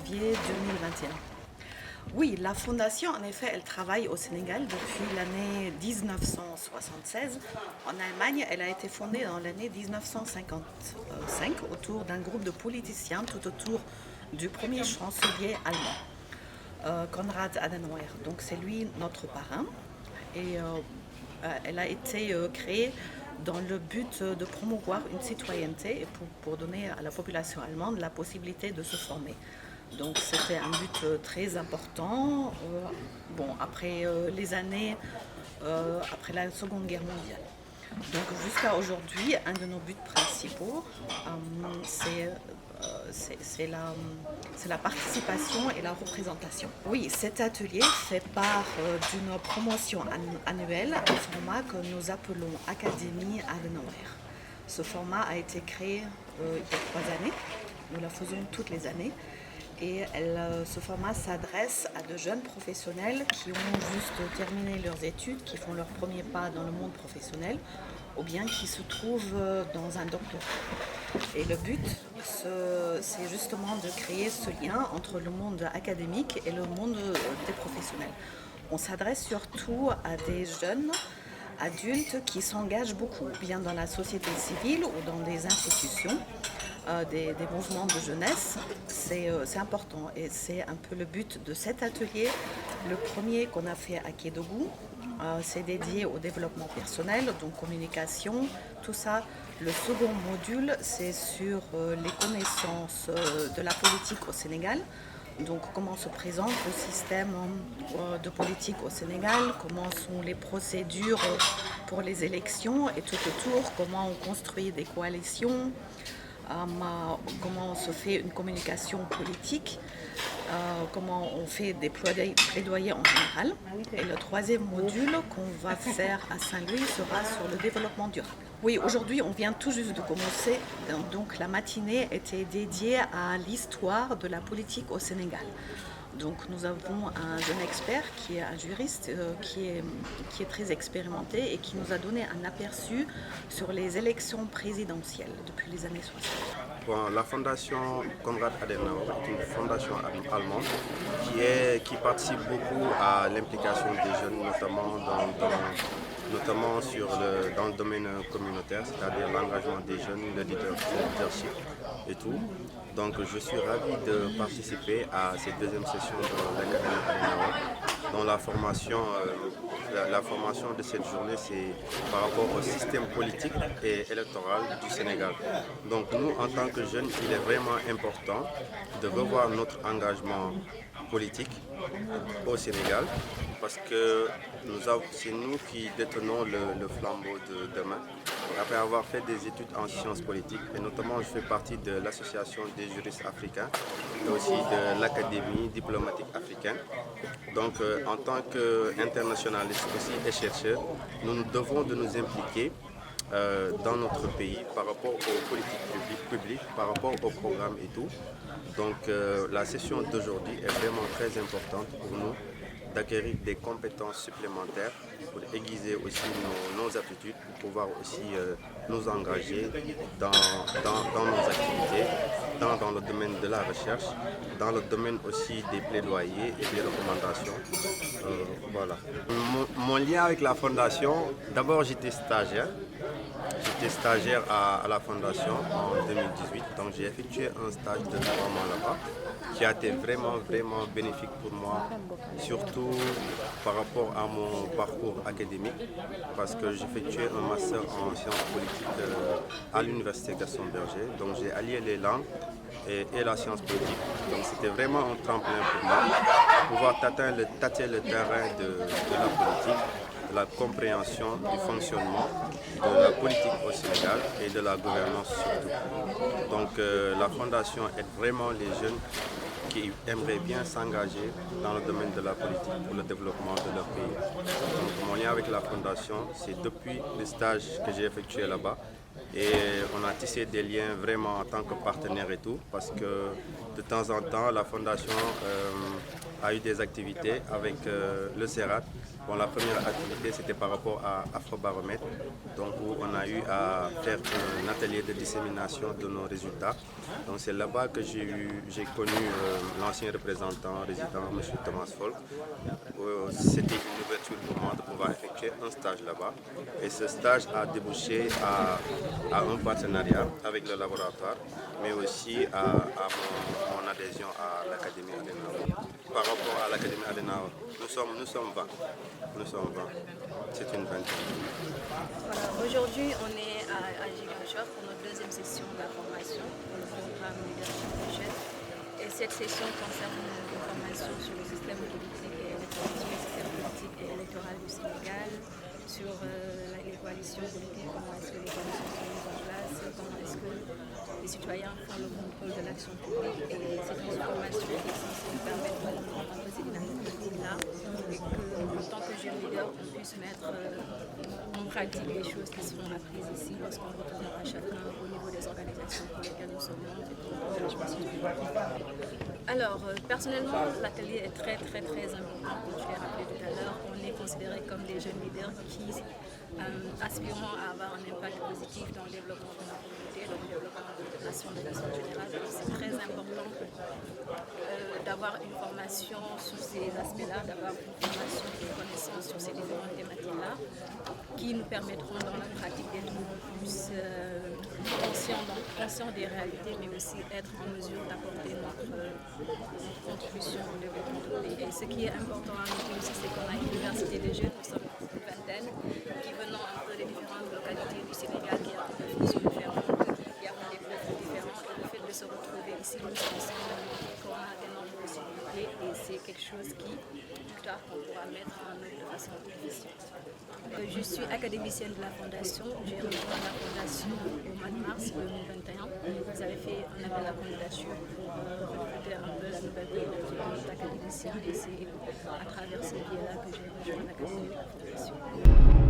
janvier 2021. Oui, la fondation, en effet, elle travaille au Sénégal depuis l'année 1976. En Allemagne, elle a été fondée dans l'année 1955 autour d'un groupe de politiciens tout autour du premier chancelier allemand, Konrad Adenauer. Donc c'est lui notre parrain. Et elle a été créée dans le but de promouvoir une citoyenneté et pour donner à la population allemande la possibilité de se former. Donc c'était un but très important, après les années, après la Seconde Guerre mondiale. Donc jusqu'à aujourd'hui, un de nos buts principaux, c'est la participation et la représentation. Oui, cet atelier fait part d'une promotion annuelle, un format que nous appelons Académie Adenauer. Ce format a été créé il y a 3 années. Nous la faisons toutes les années. Et ce format s'adresse à de jeunes professionnels qui ont juste terminé leurs études, qui font leur premier pas dans le monde professionnel, ou bien qui se trouvent dans un doctorat. Et le but, c'est justement de créer ce lien entre le monde académique et le monde des professionnels. On s'adresse surtout à des jeunes adultes qui s'engagent beaucoup, bien dans la société civile ou dans des institutions. Des mouvements de jeunesse, c'est important et c'est un peu le but de cet atelier. Le premier qu'on a fait à Kédougou, c'est dédié au développement personnel, donc communication, tout ça. Le second module, c'est sur les connaissances de la politique au Sénégal. Donc comment se présente le système de politique au Sénégal, comment sont les procédures pour les élections et tout autour, comment on construit des coalitions, comment on se fait une communication politique, comment on fait des plaidoyers en général. Et le troisième module qu'on va faire à Saint-Louis sera sur le développement durable. Oui, aujourd'hui on vient tout juste de commencer, donc la matinée était dédiée à l'histoire de la politique au Sénégal. Donc nous avons un jeune expert qui est un juriste qui est très expérimenté et qui nous a donné un aperçu sur les élections présidentielles depuis les années 60. Bon, la fondation Konrad Adenauer est une fondation allemande qui participe beaucoup à l'implication des jeunes, notamment dans le domaine communautaire, c'est-à-dire l'engagement des jeunes, le leadership et tout. Donc je suis ravi de participer à cette deuxième session de l'Académie Adenauer, dont la formation de cette journée, c'est par rapport au système politique et électoral du Sénégal. Donc nous, en tant que jeunes, il est vraiment important de revoir notre engagement politique au Sénégal, parce que c'est nous qui détenons le flambeau de demain. Après avoir fait des études en sciences politiques, et notamment je fais partie de l'association des juristes africains et aussi de l'Académie diplomatique africaine. Donc en tant qu'internationalistes aussi et chercheurs, nous nous devons de nous impliquer dans notre pays par rapport aux politiques publiques, par rapport au programme et tout. Donc la session d'aujourd'hui est vraiment très importante pour nous d'acquérir des compétences supplémentaires pour aiguiser aussi nos aptitudes, pour pouvoir aussi nous engager dans nos activités, dans le domaine de la recherche, dans le domaine aussi des plaidoyers et des recommandations. Voilà. Mon lien avec la fondation, d'abord j'étais stagiaire. J'étais stagiaire à la fondation en 2018, donc j'ai effectué un stage de 3 mois là-bas qui a été vraiment bénéfique pour moi, surtout par rapport à mon parcours académique, parce que j'ai effectué un master en sciences politiques à l'université Gaston Berger, donc j'ai allié les langues et la science politique. Donc c'était vraiment un tremplin pour moi, pouvoir tâter le terrain de la politique, de la compréhension du fonctionnement de la politique au Sénégal et de la gouvernance surtout. Donc la fondation aide vraiment les jeunes qui aimeraient bien s'engager dans le domaine de la politique pour le développement de leur pays. Donc mon lien avec la fondation, c'est depuis le stage que j'ai effectué là-bas. Et on a tissé des liens vraiment en tant que partenaire et tout, parce que de temps en temps, la fondation a eu des activités avec le CERAT. Bon, la première activité, c'était par rapport à Afrobaromètre, donc où on a eu à faire un atelier de dissémination de nos résultats. Donc c'est là-bas que j'ai connu l'ancien représentant résident, M. Thomas Folk. C'était une ouverture pour moi de pouvoir effectuer un stage là-bas. Et ce stage a débouché à un partenariat avec le laboratoire, mais aussi à mon adhésion à l'Académie Adenauer. Par rapport à l'Académie Adenauer, nous sommes 20. Nous sommes 20. C'est une vingtaine. Voilà, aujourd'hui, on est à Gigashore pour notre deuxième session de la formation pour le programme Leadership des jeunes. Et cette session concerne une formation sur le système politique et électoral du Sénégal, sur les coalitions politiques, comment est-ce que les coalitions sont mises en place, comment est-ce que les citoyens font le contrôle de l'action publique. Et c'est une formation qui est censée nous permettre de comprendre un peu ces dynamiques politiques-là et qu'en tant que jeune leader, on puisse mettre en pratique les choses qui seront apprises ici lorsqu'on retournera chacun au niveau des organisations pour lesquelles nous sommes membres. Alors, personnellement, l'atelier est très important, comme je l'ai rappelé tout à l'heure. On est considérés comme des jeunes leaders qui aspirent à avoir un impact positif dans le développement de la communauté, dans le développement de la nation de façon générale. Donc, c'est très important d'avoir une formation sur ces aspects-là, d'avoir une formation et des connaissances sur ces différentes thématiques-là, qui nous permettront dans la pratique d'être plus conscients des réalités, mais aussi être en mesure d'apporter notre contribution au développement du pays. Et ce qui est important à noter aussi, c'est qu'on a une diversité de jeunes, nous sommes une vingtaine, qui venons un peu des différentes localités du Sénégal, qui ont des fonctions différentes, qui ont des profils différents. Et le fait de se retrouver ici, nous ensemble, qu'on a d'énormes possibilités, et c'est quelque chose qui, plus tard, on pourra mettre en œuvre de façon plus efficiente. Je suis académicienne de la Fondation. J'ai rejoint la Fondation au mois de mars 2021. Vous avez fait un appel à candidature pour recruter un peu la nouvelle communauté d'académiciens et c'est à travers ce biais-là que j'ai rejoint l'Académie de la Fondation.